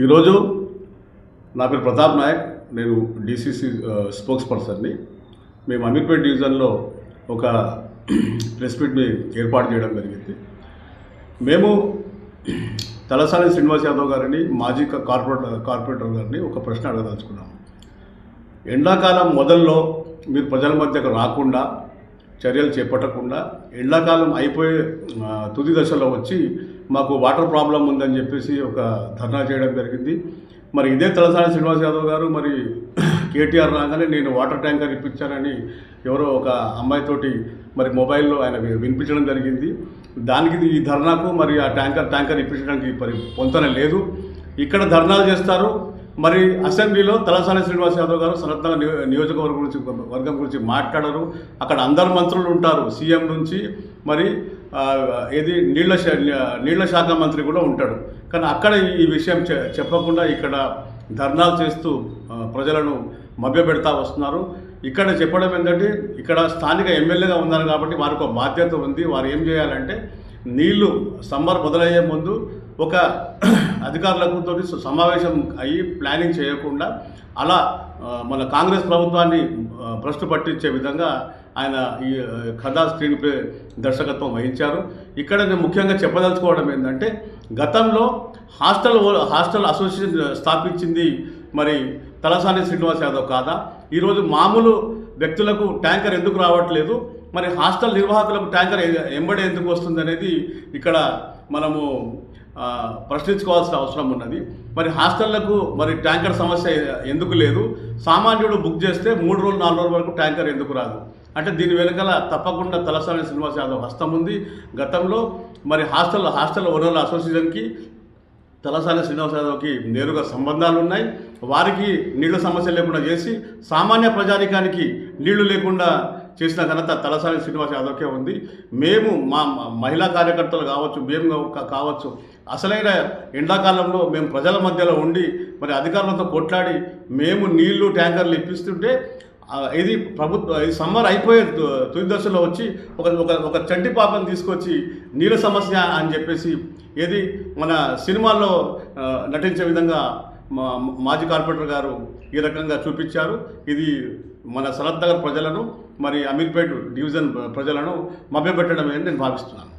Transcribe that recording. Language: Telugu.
ఈరోజు నా పేరు ప్రతాప్ నాయక్. నేను డీసీసీ స్పోక్స్ పర్సన్ని. మేము అమీర్పేట డివిజన్లో ఒక ప్రెస్ మీట్ని ఏర్పాటు చేయడం జరిగింది. మేము తలసాని శ్రీనివాస్ యాదవ్ గారిని, మాజీ కార్పొరేటర్ గారిని ఒక ప్రశ్న అడగదలుచుకున్నాము. ఎండాకాలం మొదల్లో మీరు ప్రజల మధ్యకు రాకుండా, చర్యలు చేపట్టకుండా, ఎండాకాలం అయిపోయే తుది దశలో వచ్చి మాకు వాటర్ ప్రాబ్లం ఉందని చెప్పేసి ఒక ధర్నా చేయడం జరిగింది. మరి ఇదే తలసాని శ్రీనివాస్ యాదవ్ గారు మరి కేటీఆర్ రాగానే నేను వాటర్ ట్యాంకర్ ఇప్పించానని ఎవరో ఒక అమ్మాయితోటి మరి మొబైల్లో ఆయన వినిపించడం జరిగింది. దానికి ఈ ధర్నాకు మరి ఆ ట్యాంకర్ ఇప్పించడానికి మరి పొంతన లేదు. ఇక్కడ ధర్నాలు చేస్తారు, మరి అసెంబ్లీలో తలసాని శ్రీనివాస్ యాదవ్ గారు సనత్నగర్ వర్గం గురించి మాట్లాడరు. అక్కడ అందరు మంత్రులు ఉంటారు, సీఎం నుంచి మరి ఏది నీళ్ల శాఖ మంత్రి కూడా ఉంటాడు. కానీ అక్కడ ఈ విషయం చెప్పకుండా ఇక్కడ ధర్నాలు చేస్తూ ప్రజలను మభ్యపెడతా వస్తున్నారు. ఇక్కడ చెప్పడం ఏంటంటే, ఇక్కడ స్థానిక ఎమ్మెల్యేగా ఉన్నారు కాబట్టి వారికి ఒక బాధ్యత ఉంది. వారు ఏం చేయాలంటే, నీళ్లు సమ్మర్ మొదలయ్యే ముందు ఒక అధికారులతో సమావేశం అయ్యి ప్లానింగ్ చేయకుండా అలా మన కాంగ్రెస్ ప్రభుత్వాన్ని భ్రష్టు పట్టించే విధంగా ఆయన ఈ కథా స్క్రీన్ ప్లే దర్శకత్వం వహించారు. ఇక్కడ నేను ముఖ్యంగా చెప్పదలుచుకోవడం ఏంటంటే, గతంలో హాస్టల్ అసోసియేషన్ స్థాపించింది మరి తలసాని శ్రీనివాస్ యాదవ్ కాదా? ఈరోజు మామూలు వ్యక్తులకు ట్యాంకర్ ఎందుకు రావట్లేదు, మరి హాస్టల్ నిర్వాహకులకు ట్యాంకర్ ఎంబడే ఎందుకు వస్తుంది అనేది ఇక్కడ మనము ప్రశ్నించుకోవాల్సిన అవసరం ఉన్నది. మరి హాస్టళ్లకు మరి ట్యాంకర్ సమస్య ఎందుకు లేదు? సామాన్యుడు బుక్ చేస్తే 3 రోజులు 4 రోజుల వరకు ట్యాంకర్ ఎందుకు రాదు? అంటే దీని వెనుకల తప్పకుండా తలసాని శ్రీనివాస్ యాదవ్ హస్తం ఉంది. గతంలో మరి హాస్టల్ ఓనర్ల అసోసియేషన్కి తలసాని శ్రీనివాస్ యాదవ్కి నేరుగా సంబంధాలు ఉన్నాయి. వారికి నీళ్ల సమస్య లేకుండా చేసి సామాన్య ప్రజానికానికి నీళ్లు లేకుండా చేసిన ఘనత తలసాని శ్రీనివాస్ యాదవ్కే ఉంది. మేము మా మహిళా కార్యకర్తలు కావచ్చు, మేము కావచ్చు, అసలైన ఎండాకాలంలో మేము ప్రజల మధ్యలో ఉండి మరి అధికారులతో కొట్లాడి మేము నీళ్లు ట్యాంకర్లు ఇప్పిస్తుంటే ఇది సమ్మర్ అయిపోయే తుది దశలో వచ్చి ఒక చంటి పాపను తీసుకొచ్చి నీళ్ళ సమస్య అని చెప్పేసి ఏది మన సినిమాల్లో నటించే విధంగా మాజీ కార్పొరేటర్ గారు ఈ రకంగా చూపించారు. ఇది మన సనత్నగర్ ప్రజలను మరి అమీర్పేట్ డివిజన్ ప్రజలను మభ్యపెట్టడమే అని నేను భావిస్తున్నాను.